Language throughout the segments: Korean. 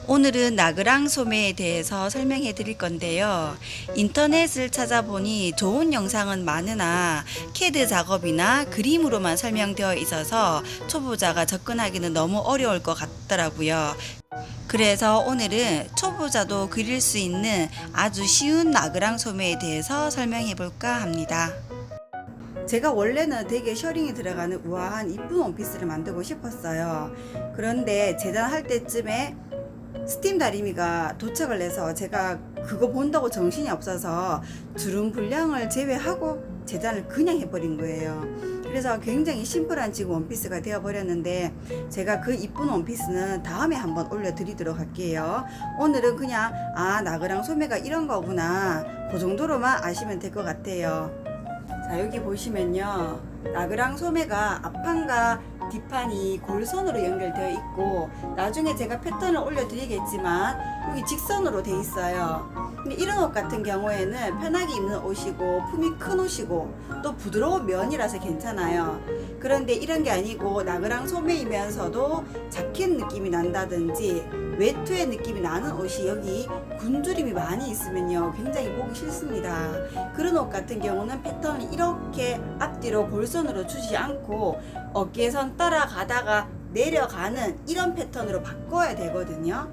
오늘은 나그랑 소매에 대해서 설명해 드릴 건데요. 인터넷을 찾아보니 좋은 영상은 많으나 CAD 작업이나 그림으로만 설명되어 있어서 초보자가 접근하기는 너무 어려울 것 같더라고요. 그래서 오늘은 초보자도 그릴 수 있는 아주 쉬운 나그랑 소매에 대해서 설명해 볼까 합니다. 제가 원래는 되게 셔링이 들어가는 우아한 이쁜 원피스를 만들고 싶었어요. 그런데 제작할 때쯤에 스팀 다리미가 도착을 해서 제가 그거 본다고 정신이 없어서 주름 분량을 제외하고 제작을 그냥 해버린 거예요. 그래서 굉장히 심플한 지금 원피스가 되어버렸는데, 제가 그 이쁜 원피스는 다음에 한번 올려드리도록 할게요. 오늘은 그냥 나그랑 소매가 이런 거구나, 그 정도로만 아시면 될 것 같아요. 자, 여기 보시면요, 나그랑 소매가 앞판과 뒷판이 골선으로 연결되어 있고, 나중에 제가 패턴을 올려드리겠지만 여기 직선으로 되어 있어요. 근데 이런 옷 같은 경우에는 편하게 입는 옷이고 품이 큰 옷이고 또 부드러운 면이라서 괜찮아요. 그런데 이런 게 아니고 나그랑 소매이면서도 자켓 느낌이 난다든지 외투의 느낌이 나는 옷이 여기 gun주림이 많이 있으면요, 굉장히 보기 싫습니다. 그런 옷 같은 경우는 패턴을 이렇게 앞뒤로 골선으로 주지 않고 어깨선 따라가다가 내려가는 이런 패턴으로 바꿔야 되거든요.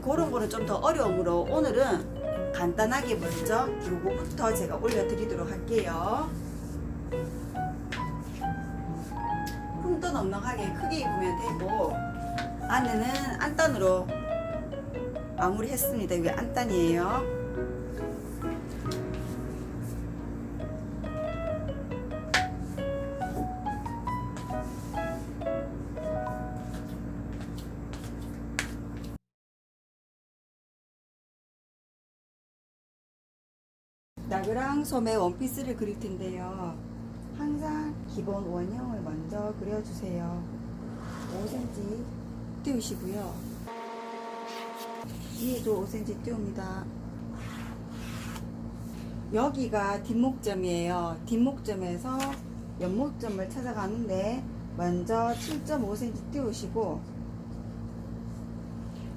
그런 거는 좀 더 어려우므로 오늘은 간단하게 먼저 요거부터 제가 올려드리도록 할게요. 흠도 넉넉하게 크게 입으면 되고, 안에는 안단으로 마무리했습니다. 이게 안단이에요. 나그랑 소매 원피스를 그릴 텐데요. 항상 기본 원형을 먼저 그려주세요. 5cm 띄우시고요. 뒤에도 5cm 띄웁니다. 여기가 뒷목점이에요. 뒷목점에서 옆목점을 찾아가는데 먼저 7.5cm 띄우시고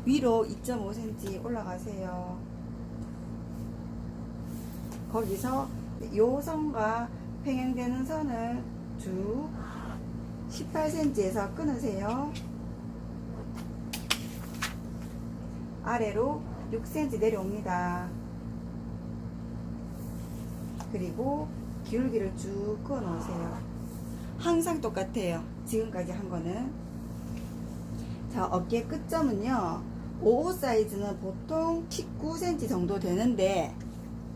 위로 2.5cm 올라가세요. 거기서 요 선과 평행되는 선을 쭉 18cm에서 끊으세요. 아래로 6cm 내려옵니다. 그리고 기울기를 쭉 그어 놓으세요. 항상 똑같아요. 지금까지 한 거는. 자, 어깨 끝점은요, 55 사이즈는 보통 19cm 정도 되는데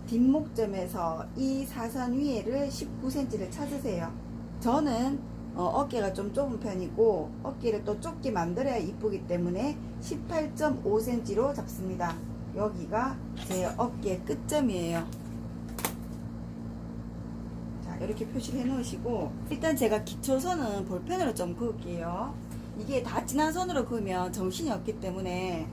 뒷목점에서 이 사선 위에를 19cm를 찾으세요. 저는 어깨가 좀 좁은 편이고 어깨를 또 좁게 만들어야 이쁘기 때문에 18.5cm로 잡습니다. 여기가 제 어깨 끝점이에요. 자, 이렇게 표시를 해 놓으시고, 일단 제가 기초선은 볼펜으로 좀 그을게요. 이게 다 진한 선으로 그으면 정신이 없기 때문에.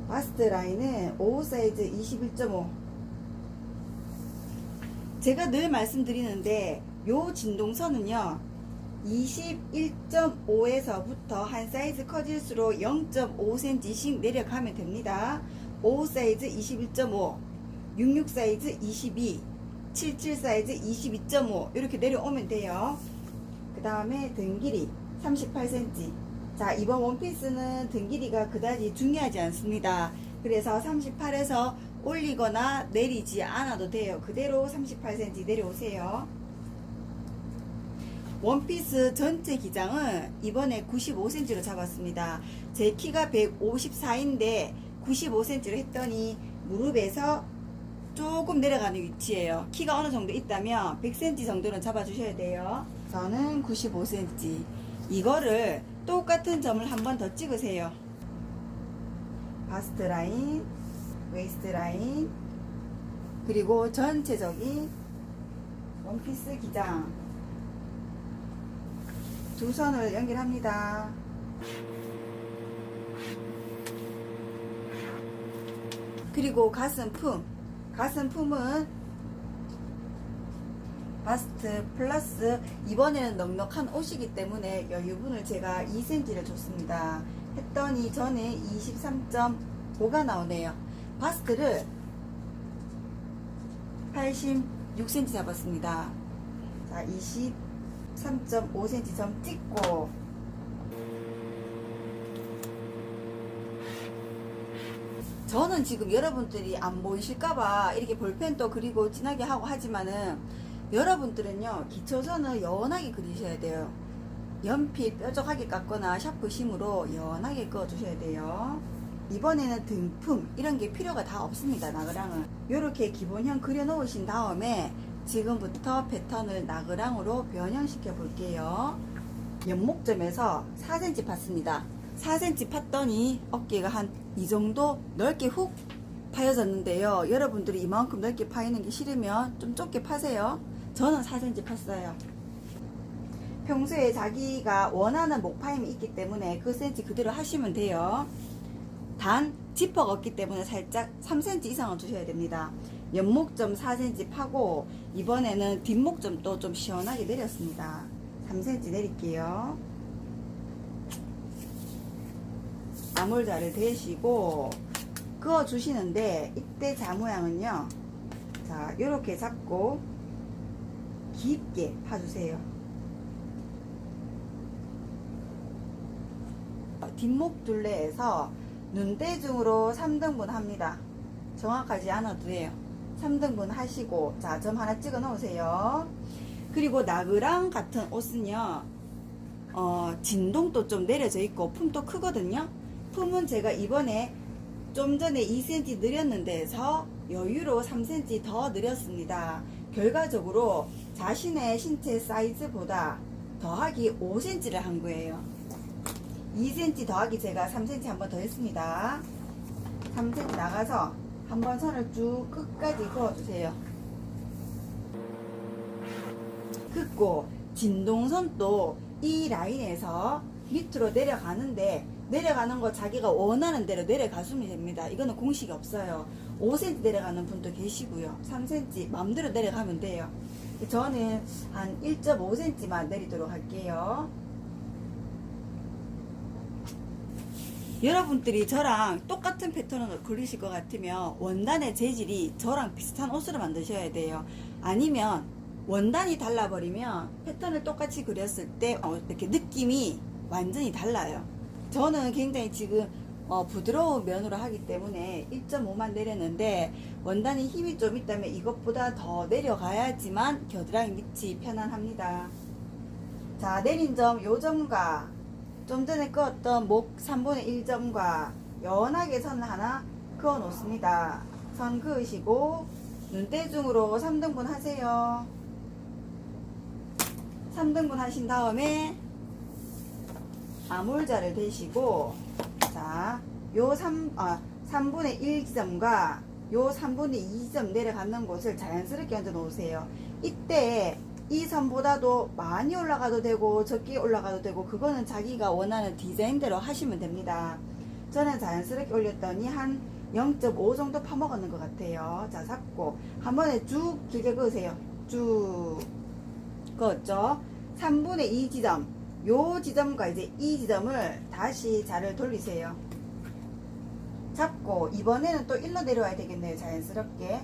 바스트 라인은 55 사이즈 21.5. 제가 늘 말씀드리는데 요 진동선은요 21.5에서부터 한 사이즈 커질수록 0.5cm씩 내려가면 됩니다. 55 사이즈 21.5, 66 사이즈 22, 77 사이즈 22.5 이렇게 내려오면 돼요. 그 다음에 등 길이 38cm. 자, 이번 원피스는 등 길이가 그다지 중요하지 않습니다. 그래서 38에서 올리거나 내리지 않아도 돼요. 그대로 38cm 내려오세요. 원피스 전체 기장은 이번에 95cm로 잡았습니다. 제 키가 154인데 95cm로 했더니 무릎에서 조금 내려가는 위치예요. 키가 어느 정도 있다면 100cm 정도는 잡아주셔야 돼요. 저는 95cm. 이거를 똑같은 점을 한 번 더 찍으세요. 바스트 라인, 웨이스트 라인, 그리고 전체적인 원피스 기장 두 선을 연결합니다. 그리고 가슴 품은 바스트 플러스 이번에는 넉넉한 옷이기 때문에 여유분을 제가 2cm를 줬습니다. 했더니 전에 23.5가 나오네요. 바스트를 86cm 잡았습니다. 자, 23.5cm 점 찍고 저는 지금 여러분들이 안 보이실까봐 이렇게 볼펜도 그리고 진하게 하고 하지만은 여러분들은요 기초선을 연하게 그리셔야 돼요. 연필 뾰족하게 깎거나 샤프심으로 연하게 그어 주셔야 돼요. 이번에는 등품 이런 게 필요가 다 없습니다. 나그랑은 이렇게 기본형 그려 놓으신 다음에 지금부터 패턴을 나그랑으로 변형시켜 볼게요. 연목점에서 4cm 팠습니다. 4cm 팠더니 어깨가 한 이 정도 넓게 훅 파여졌는데요. 여러분들이 이만큼 넓게 파이는 게 싫으면 좀 좁게 파세요. 저는 4cm 팠어요. 평소에 자기가 원하는 목 파임이 있기 때문에 그 cm 그대로 하시면 돼요. 단 지퍼가 없기 때문에 살짝 3cm 이상은 주셔야 됩니다. 연목점 4cm 파고 이번에는 뒷목점도 좀 시원하게 내렸습니다. 3cm 내릴게요. 아몰자를 대시고 그어 주시는데 이때 자 모양은요, 자 요렇게 잡고 깊게 파주세요. 뒷목 둘레에서 눈대중으로 3등분 합니다. 정확하지 않아도 돼요. 3등분 하시고 자 점 하나 찍어 놓으세요. 그리고 나그랑 같은 옷은요 진동도 좀 내려져 있고 품도 크거든요. 품은 제가 이번에 좀 전에 2cm 늘렸는데서 여유로 3cm 더 늘렸습니다. 결과적으로 자신의 신체 사이즈보다 더하기 5cm를 한 거예요. 2cm 더하기 제가 3cm 한 번 더 했습니다. 3cm 나가서 한번 선을 쭉 끝까지 그어주세요. 긋고 진동선도 이 라인에서 밑으로 내려가는데 내려가는 거 자기가 원하는 대로 내려가시면 됩니다. 이거는 공식이 없어요. 5cm 내려가는 분도 계시고요. 3cm 마음대로 내려가면 돼요. 저는 한 1.5cm만 내리도록 할게요. 여러분들이 저랑 똑같은 패턴을 그리실 것 같으면 원단의 재질이 저랑 비슷한 옷으로 만드셔야 돼요. 아니면 원단이 달라버리면 패턴을 똑같이 그렸을 때 이렇게 느낌이 완전히 달라요. 저는 굉장히 지금 부드러운 면으로 하기 때문에 1.5만 내렸는데 원단이 힘이 좀 있다면 이것보다 더 내려가야지만 겨드랑이 밑이 편안합니다. 자, 내린 점 요 점과 좀 전에 그었던 목 3분의 1점과 연하게 선을 하나 그어 놓습니다. 선 그으시고 눈대중으로 3등분 하세요. 3등분 하신 다음에 아몰자를 대시고 자, 요 3분의 1지점과 요 3분의 2지점 내려가는 곳을 자연스럽게 얹어 놓으세요. 이때 이 선보다도 많이 올라가도 되고 적게 올라가도 되고 그거는 자기가 원하는 디자인대로 하시면 됩니다. 저는 자연스럽게 올렸더니 한 0.5 정도 파먹었는 것 같아요. 자, 잡고 한 번에 쭉 길게 그으세요. 쭉 그었죠. 3분의 2 지점 요 지점과 이제 이 지점을 다시 자를 돌리세요. 잡고 이번에는 또 일로 내려와야 되겠네요. 자연스럽게.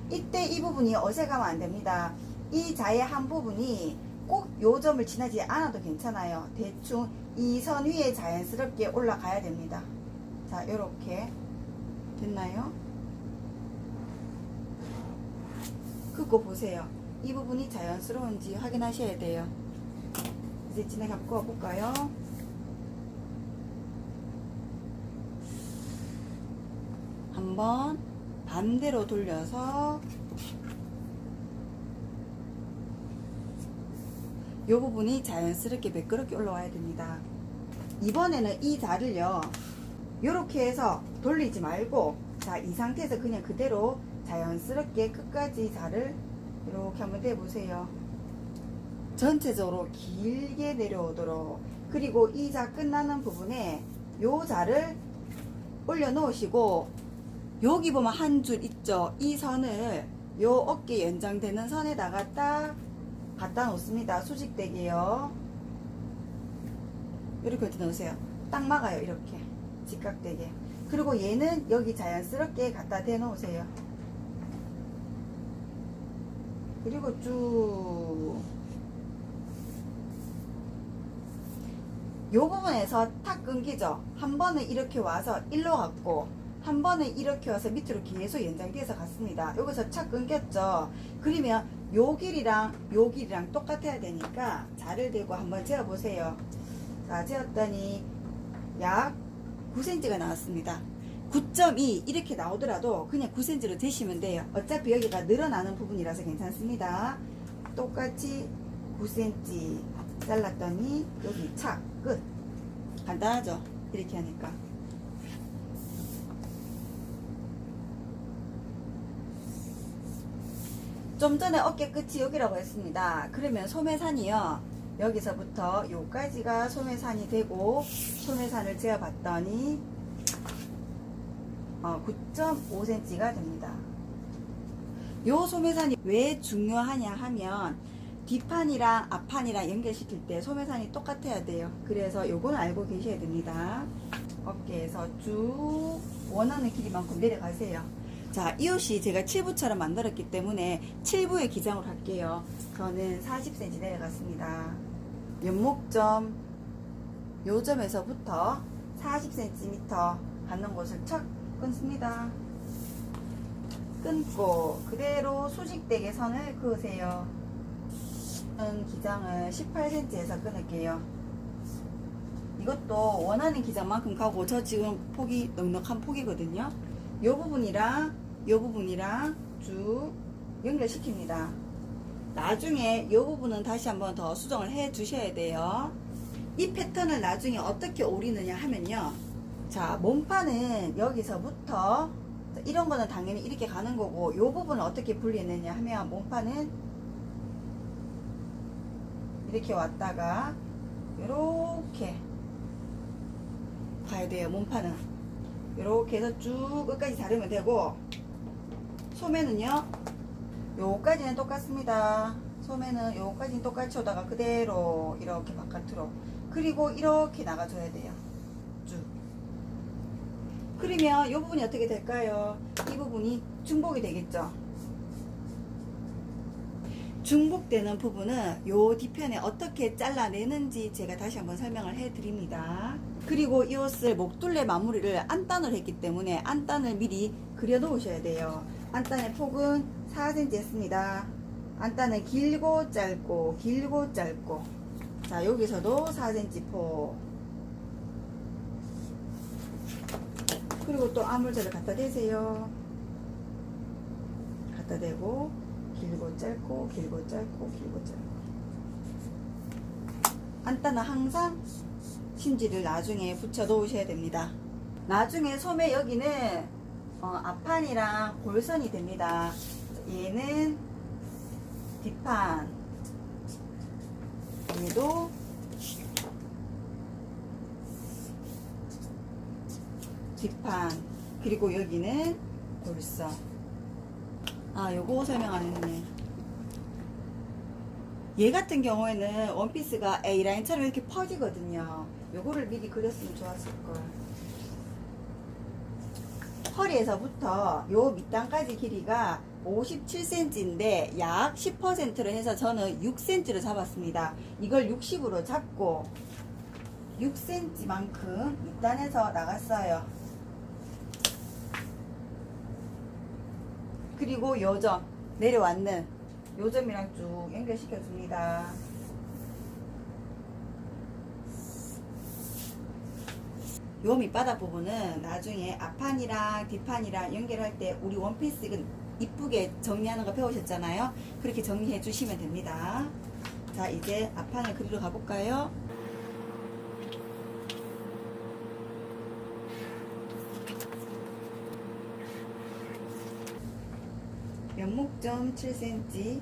이때 이 부분이 어색하면 안 됩니다. 이 자의 한 부분이 꼭 요 점을 지나지 않아도 괜찮아요. 대충 이 선 위에 자연스럽게 올라가야 됩니다. 자, 요렇게 됐나요? 긋고 보세요. 이 부분이 자연스러운지 확인하셔야 돼요. 이제 진하게 한번 그어볼까요? 한번 반대로 돌려서 이 부분이 자연스럽게 매끄럽게 올라와야 됩니다. 이번에는 이 자를요 이렇게 해서 돌리지 말고 자, 이 상태에서 그냥 그대로 자연스럽게 끝까지 자를 이렇게 한번 대보세요. 전체적으로 길게 내려오도록. 그리고 이 자 끝나는 부분에 요 자를 올려 놓으시고 여기 보면 한 줄 있죠. 이 선을 요 어깨 연장되는 선에다가 딱 갖다 놓습니다. 수직되게요. 이렇게 어디 넣으세요. 딱 막아요. 이렇게 직각되게. 그리고 얘는 여기 자연스럽게 갖다 대 놓으세요. 그리고 쭉 요 부분에서 탁 끊기죠. 한 번은 이렇게 와서 일로 갔고 한 번은 이렇게 와서 밑으로 계속 연장돼서 갔습니다. 여기서 착 끊겼죠. 그러면 요 길이랑 요 길이랑 똑같아야 되니까 자를 대고 한번 재어 보세요. 자, 재었더니 약 9cm가 나왔습니다. 9.2 이렇게 나오더라도 그냥 9cm로 재시면 돼요. 어차피 여기가 늘어나는 부분이라서 괜찮습니다. 똑같이 9cm 잘랐더니 여기 착 끝. 간단하죠? 이렇게 하니까. 좀 전에 어깨 끝이 여기라고 했습니다. 그러면 소매산이요. 여기서부터 요까지가 소매산이 되고 소매산을 재어 봤더니 9.5cm가 됩니다. 요 소매산이 왜 중요하냐 하면 뒷판이랑 앞판이랑 연결시킬 때 소매산이 똑같아야 돼요. 그래서 요건 알고 계셔야 됩니다. 어깨에서 쭉 원하는 길이만큼 내려가세요. 자, 이 옷이 제가 7부처럼 만들었기 때문에 7부의 기장으로 할게요. 저는 40cm 내려갔습니다. 연목점 요 점에서부터 40cm 갖는 곳을 척 끊습니다. 끊고 그대로 수직되게 선을 그으세요. 기장을 18cm에서 끊을게요. 이것도 원하는 기장만큼 가고 저 지금 폭이 넉넉한 폭이거든요. 요 부분이랑 요 부분이랑 쭉 연결시킵니다. 나중에 요 부분은 다시 한번 더 수정을 해 주셔야 돼요. 이 패턴을 나중에 어떻게 오리느냐 하면요. 자, 몸판은 여기서부터 이런 거는 당연히 이렇게 가는 거고 요 부분을 어떻게 분리했느냐 하면 몸판은 이렇게 왔다가 이렇게 가야 돼요. 몸판은 이렇게 해서 쭉 끝까지 자르면 되고 소매는요 요까지는 똑같습니다. 소매는 요까지는 똑같이 오다가 그대로 이렇게 바깥으로 그리고 이렇게 나가줘야 돼요. 쭉. 그러면 이 부분이 어떻게 될까요? 이 부분이 중복이 되겠죠. 중복되는 부분은 요 뒤편에 어떻게 잘라내는지 제가 다시 한번 설명을 해 드립니다. 그리고 이 옷을 목둘레 마무리를 안단을 했기 때문에 안단을 미리 그려 놓으셔야 돼요. 안단의 폭은 4cm 했습니다. 안단은 길고 짧고 길고 짧고 자, 여기서도 4cm 폭. 그리고 또 아물자를 갖다 대세요. 갖다 대고 길고 짧고 길고 짧고 길고 짧고 안단은 항상 심지를 나중에 붙여 놓으셔야 됩니다. 나중에 소매 여기는 앞판이랑 골선이 됩니다. 얘는 뒷판, 얘도 뒷판, 그리고 여기는 골선. 아, 요거 설명 안 했네. 얘 같은 경우에는 원피스가 A라인처럼 이렇게 퍼지거든요. 요거를 미리 그렸으면 좋았을걸. 허리에서부터 요 밑단까지 길이가 57cm인데 약 10%를 해서 저는 6cm를 잡았습니다. 이걸 60으로 잡고 6cm만큼 밑단에서 나갔어요. 그리고 요점 내려왔는 요점이랑 쭉 연결시켜 줍니다. 요 밑바닥 부분은 나중에 앞판이랑 뒷판이랑 연결할 때 우리 원피스 이쁘게 정리하는 거 배우셨잖아요. 그렇게 정리해 주시면 됩니다. 자, 이제 앞판을 그리러 가볼까요? 옆목점 7cm,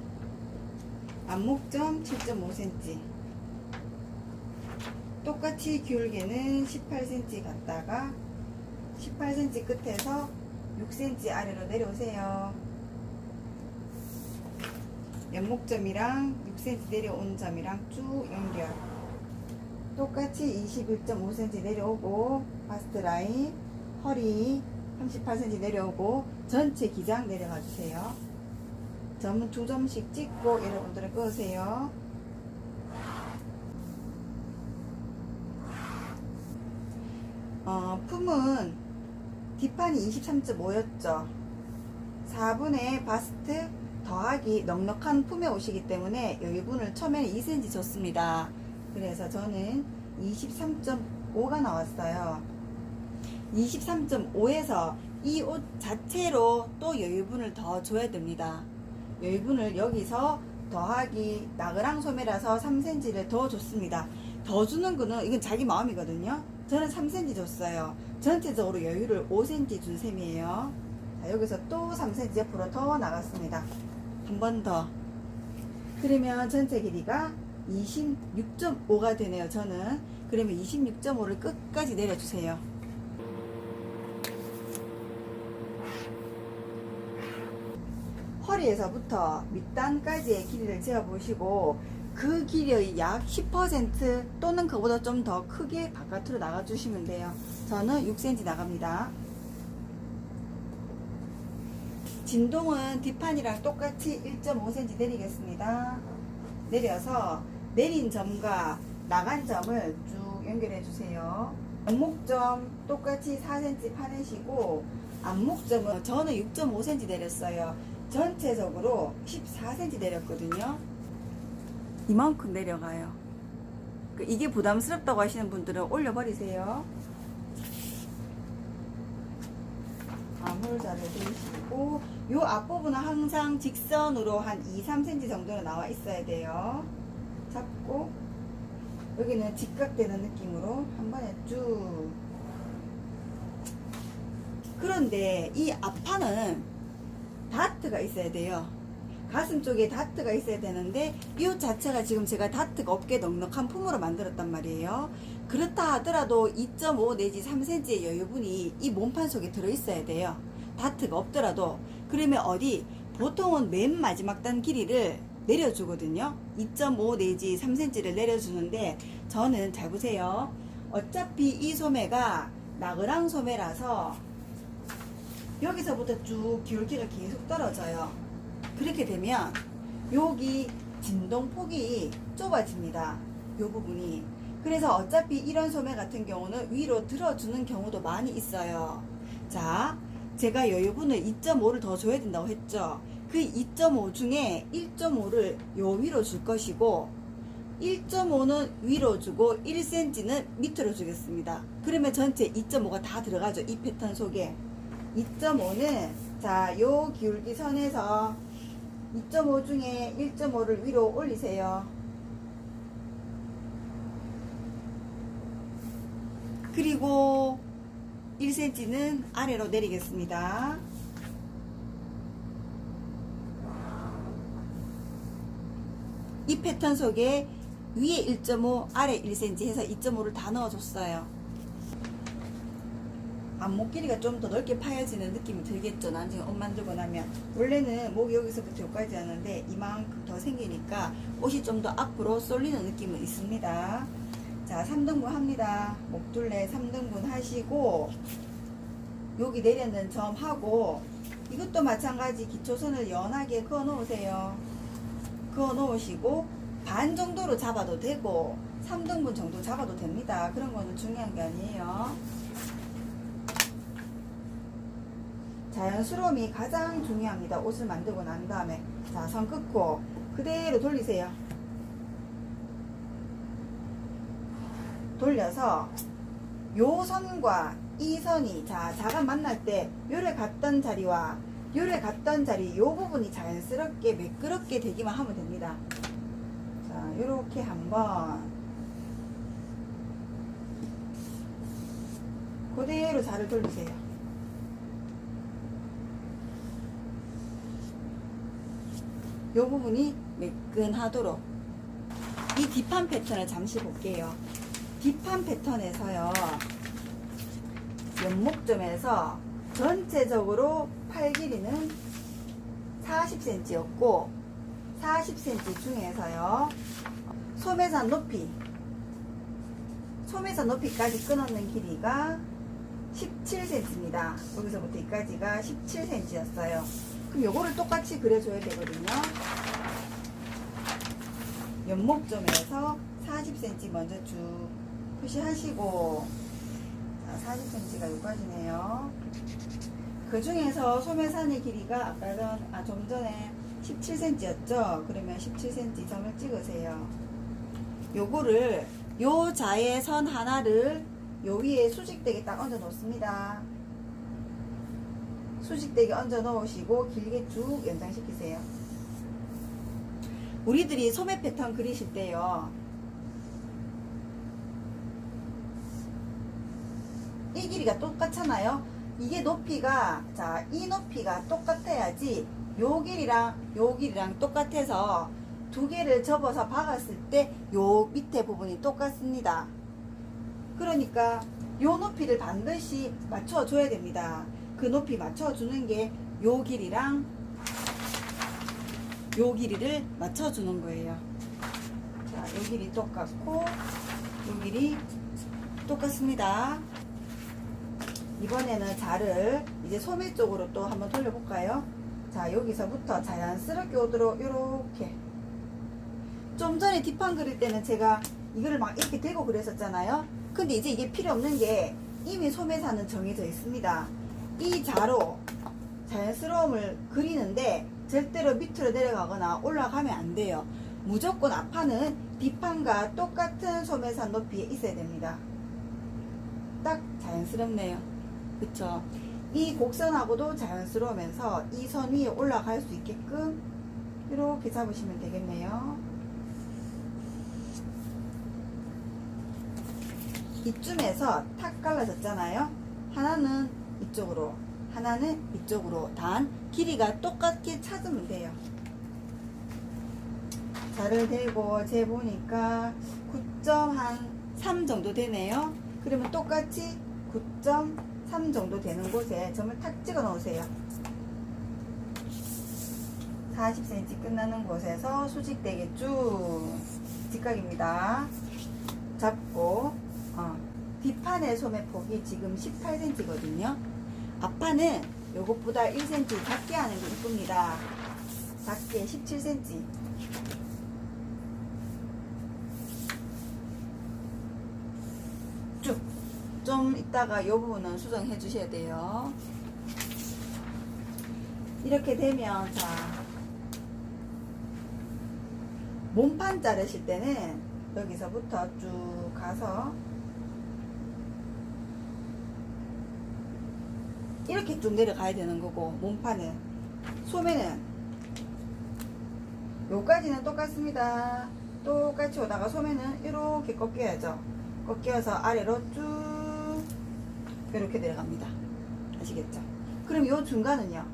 앞목점 7.5cm. 똑같이 기울기는 18cm 갔다가 18cm 끝에서 6cm 아래로 내려오세요. 연목점이랑 6cm 내려온 점이랑 쭉 연결. 똑같이 21.5cm 내려오고 바스트 라인, 허리 38cm 내려오고 전체 기장 내려가 주세요. 점은 2점씩 찍고 여러분들은 끄세요. 품은 뒷판이 23.5였죠. 4분의 바스트 더하기 넉넉한 품에 오시기 때문에 여유분을 처음에는 2cm 줬습니다. 그래서 저는 23.5가 나왔어요. 23.5에서 이 옷 자체로 또 여유분을 더 줘야 됩니다. 여유분을 여기서 더하기 나그랑 소매라서 3cm를 더 줬습니다. 더 주는 거는 이건 자기 마음이거든요. 저는 3cm 줬어요. 전체적으로 여유를 5cm 준 셈이에요. 자, 여기서 또 3cm 옆으로 더 나갔습니다. 한 번 더. 그러면 전체 길이가 26.5가 되네요. 저는. 그러면 26.5를 끝까지 내려주세요. 허리에서부터 밑단까지의 길이를 재어보시고 그 길이의 약 10% 또는 그보다 좀 더 크게 바깥으로 나가주시면 돼요. 저는 6cm 나갑니다. 진동은 뒷판이랑 똑같이 1.5cm 내리겠습니다. 내려서 내린 점과 나간 점을 쭉 연결해 주세요. 안목점 똑같이 4cm 파내시고 안목점은 저는 6.5cm 내렸어요. 전체적으로 14cm 내렸거든요. 이만큼 내려가요. 이게 부담스럽다고 하시는 분들은 올려버리세요. 암홀자를 내시고 요 앞부분은 항상 직선으로 한 2-3cm 정도는 나와 있어야 돼요. 잡고 여기는 직각되는 느낌으로 한 번에 쭉. 그런데 이 앞판은 다트가 있어야 돼요. 가슴 쪽에 다트가 있어야 되는데 이 옷 자체가 지금 제가 다트가 없게 넉넉한 품으로 만들었단 말이에요. 그렇다 하더라도 2.5 내지 3cm의 여유분이 이 몸판 속에 들어있어야 돼요. 다트가 없더라도. 그러면 어디 보통은 맨 마지막 단 길이를 내려주거든요. 2.5 내지 3cm를 내려주는데 저는 잘 보세요. 어차피 이 소매가 나그랑 소매라서 여기서부터 쭉 기울기가 계속 떨어져요. 그렇게 되면 여기 진동폭이 좁아집니다. 이 부분이. 그래서 어차피 이런 소매 같은 경우는 위로 들어주는 경우도 많이 있어요. 자, 제가 여유분을 2.5를 더 줘야 된다고 했죠. 그 2.5 중에 1.5를 요 위로 줄 것이고 1.5는 위로 주고 1cm는 밑으로 주겠습니다. 그러면 전체 2.5가 다 들어가죠. 이 패턴 속에. 2.5는 자, 요 기울기 선에서 2.5 중에 1.5를 위로 올리세요. 그리고 1cm는 아래로 내리겠습니다. 이 패턴 속에 위에 1.5 아래 1cm 해서 2.5를 다 넣어줬어요. 안목 길이가 좀 더 넓게 파여지는 느낌이 들겠죠. 나중에 옷 만들고 나면. 원래는 목이 여기서부터 여기까지 하는데 이만큼 더 생기니까 옷이 좀 더 앞으로 쏠리는 느낌은 있습니다. 자, 3등분 합니다. 목둘레 3등분 하시고 여기 내렸는 점 하고 이것도 마찬가지 기초선을 연하게 그어 놓으세요. 그어 놓으시고 반 정도로 잡아도 되고 3등분 정도 잡아도 됩니다. 그런 거는 중요한 게 아니에요. 자연스러움이 가장 중요합니다. 옷을 만들고 난 다음에. 자, 선 끊고 그대로 돌리세요. 돌려서 요 선과 이 선이 자, 자가 만날 때 요래 갔던 자리와 요래 갔던 자리 요 부분이 자연스럽게 매끄럽게 되기만 하면 됩니다. 자, 요렇게 한번 그대로 자를 돌리세요. 요 부분이 매끈하도록. 이 뒷판 패턴을 잠시 볼게요. 뒷판 패턴에서요, 연목점에서 전체적으로 팔 길이는 40cm였고 40cm 중에서요. 소매산 높이까지 끊어낸 길이가 17cm입니다. 여기서부터 여기까지가 17cm였어요. 그럼 요거를 똑같이 그려줘야 되거든요. 연목점에서 40cm 먼저 쭉 표시하시고, 자, 40cm가 여기까지네요. 그 중에서 소매산의 길이가 좀 전에 17cm였죠? 그러면 17cm 점을 찍으세요. 요거를, 요 자의 선 하나를 요 위에 수직대게 딱 얹어 놓습니다. 수직대게 얹어 놓으시고 길게 쭉 연장시키세요. 우리들이 소매 패턴 그리실 때요, 이 길이가 똑같잖아요. 이게 높이가, 자, 이 높이가 똑같아야지 요 길이랑 똑같아서 두 개를 접어서 박았을 때 요 밑에 부분이 똑같습니다. 그러니까 요 높이를 반드시 맞춰줘야 됩니다. 그 높이 맞춰주는 게 요 길이랑 요 길이를 맞춰주는 거예요. 자, 요 길이 똑같고 요 길이 똑같습니다. 이번에는 자를 이제 소매 쪽으로 또 한번 돌려볼까요? 자, 여기서부터 자연스럽게 오도록 요렇게. 좀 전에 뒷판 그릴 때는 제가 이거를 막 이렇게 대고 그랬었잖아요. 근데 이제 이게 필요 없는 게 이미 소매산은 정해져 있습니다. 이 자로 자연스러움을 그리는데 절대로 밑으로 내려가거나 올라가면 안 돼요. 무조건 앞판은 뒷판과 똑같은 소매산 높이에 있어야 됩니다. 딱 자연스럽네요. 그쵸? 이 곡선하고도 자연스러우면서 이 선 위에 올라갈 수 있게끔 이렇게 잡으시면 되겠네요. 이쯤에서 탁 갈라졌잖아요. 하나는 이쪽으로, 하나는 이쪽으로. 단 길이가 똑같게 찾으면 돼요. 자를 대고 재보니까 9.3 정도 되네요. 그러면 똑같이 9.3 정도 되는 곳에 점을 탁 찍어 놓으세요. 40cm 끝나는 곳에서 수직되게 쭉 직각입니다. 잡고 뒷판의 소매폭이 지금 18cm거든요. 앞판은 요것보다 1cm 작게 하는 게 이쁩니다. 작게 17cm. 쭉. 좀 이따가 요 부분은 수정해 주셔야 돼요. 이렇게 되면, 자, 몸판 자르실 때는 여기서부터 쭉 가서 이렇게 쭉 내려가야 되는 거고, 몸판은, 소매는 요까지는 똑같습니다. 똑같이 오다가 소매는 이렇게 꺾여야죠. 꺾여서 아래로 쭉 이렇게 내려갑니다. 아시겠죠? 그럼 요 중간은요,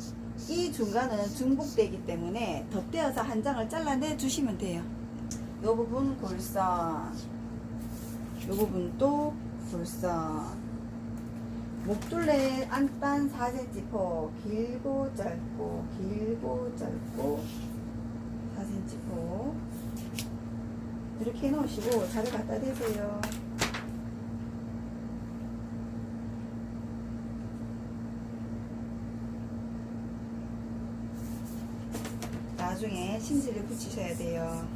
이 중간은 중복되기 때문에 덧대어서 한 장을 잘라내 주시면 돼요. 요 부분 골선, 요 부분 또 골선. 목둘레 안단 4cm 폭, 길고 짧고 길고 짧고 4cm 폭 이렇게 해놓으시고 자를 갖다 대세요. 나중에 심지를 붙이셔야 돼요.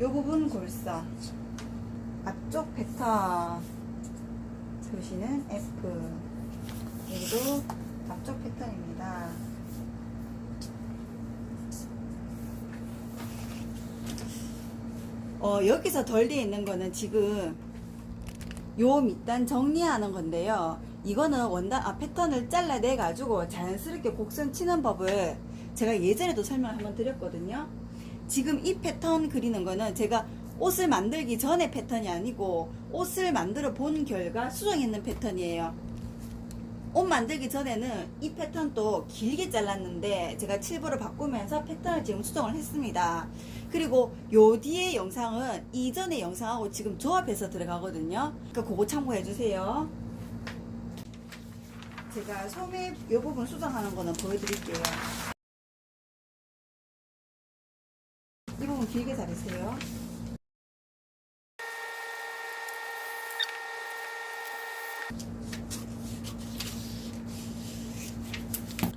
요 부분 골선, 앞쪽 패턴 표시는 F. 여기도 앞쪽 패턴입니다. 여기서 덜 되어 있는 거는 지금 요 밑단 정리하는 건데요. 이거는 패턴을 잘라내 가지고 자연스럽게 곡선 치는 법을 제가 예전에도 설명을 한번 드렸거든요. 지금 이 패턴 그리는 거는 제가 옷을 만들기 전에 패턴이 아니고 옷을 만들어 본 결과 수정했는 패턴이에요. 옷 만들기 전에는 이 패턴도 길게 잘랐는데 제가 7부로 바꾸면서 패턴을 지금 수정을 했습니다. 그리고 요 뒤에 영상은 이전의 영상하고 지금 조합해서 들어가거든요. 그러니까 그거 참고해 주세요. 제가 소매 요 부분 수정하는 거는 보여드릴게요. 길게 자르세요.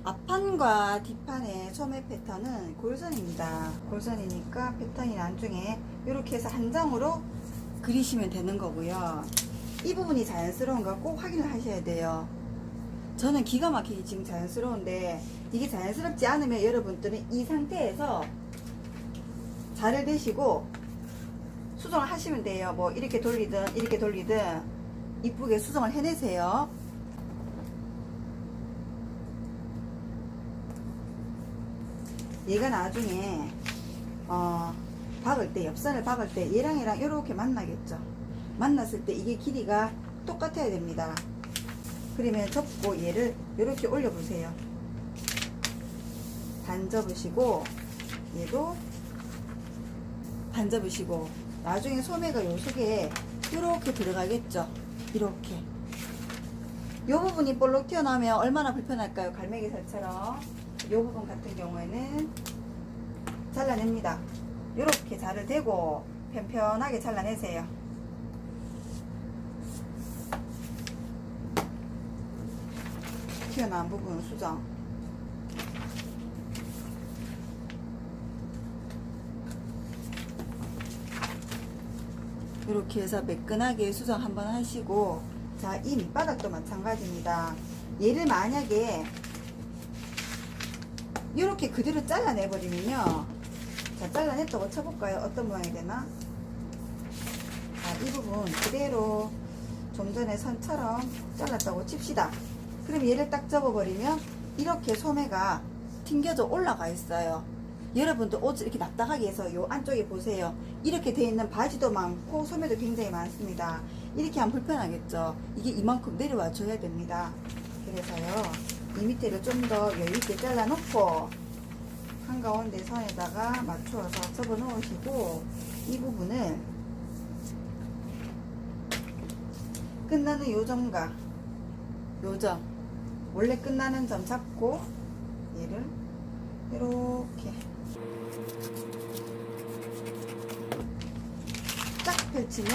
앞판과 뒷판의 소매 패턴은 골선입니다. 골선이니까 패턴이 나중에 이렇게 해서 한 장으로 그리시면 되는 거고요. 이 부분이 자연스러운 거 꼭 확인을 하셔야 돼요. 저는 기가 막히게 지금 자연스러운데 이게 자연스럽지 않으면 여러분들은 이 상태에서 자를 대시고 수정을 하시면 돼요. 뭐 이렇게 돌리든 이렇게 돌리든 이쁘게 수정을 해내세요. 얘가 나중에 박을 때, 옆선을 박을 때 얘랑 이렇게 만나겠죠. 만났을 때 이게 길이가 똑같아야 됩니다. 그러면 접고 얘를 이렇게 올려 보세요. 반 접으시고 얘도 반 접으시고 나중에 소매가 요 속에 이렇게 들어가겠죠. 이렇게 요 부분이 볼록 튀어나오면 얼마나 불편할까요? 갈매기살처럼. 요 부분 같은 경우에는 잘라냅니다. 이렇게 자를 대고 편편하게 잘라내세요. 튀어나온 부분 수정. 이렇게 해서 매끈하게 수정 한번 하시고, 자, 이 밑바닥도 마찬가지입니다. 얘를 만약에 이렇게 그대로 잘라내버리면요. 자, 잘라냈다고 쳐볼까요? 어떤 모양이 되나? 자, 이 부분 그대로 좀 전에 선처럼 잘랐다고 칩시다. 그럼 얘를 딱 접어버리면 이렇게 소매가 튕겨져 올라가 있어요. 여러분도 옷을 이렇게 납작하게 해서 요 안쪽에 보세요. 이렇게 돼 있는 바지도 많고 소매도 굉장히 많습니다. 이렇게 하면 불편하겠죠. 이게 이만큼 내려와 줘야 됩니다. 그래서요, 이 밑에를 좀 더 여유있게 잘라 놓고 한가운데 선에다가 맞추어서 접어 놓으시고, 이 부분을 끝나는 요점과 요점, 원래 끝나는 점 잡고 얘를 이렇게 쫙 펼치면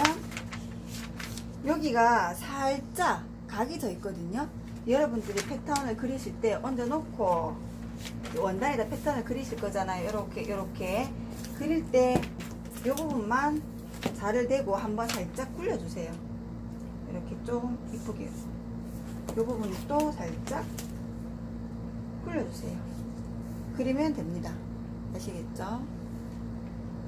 여기가 살짝 각이 져 있거든요. 여러분들이 패턴을 그리실 때 얹어 놓고 원단에다 패턴을 그리실 거잖아요. 이렇게 그릴 때 이 부분만 자를 대고 한번 살짝 굴려주세요. 이렇게 좀 이쁘게 이 부분을 또 살짝 굴려주세요. 그리면 됩니다. 아시겠죠?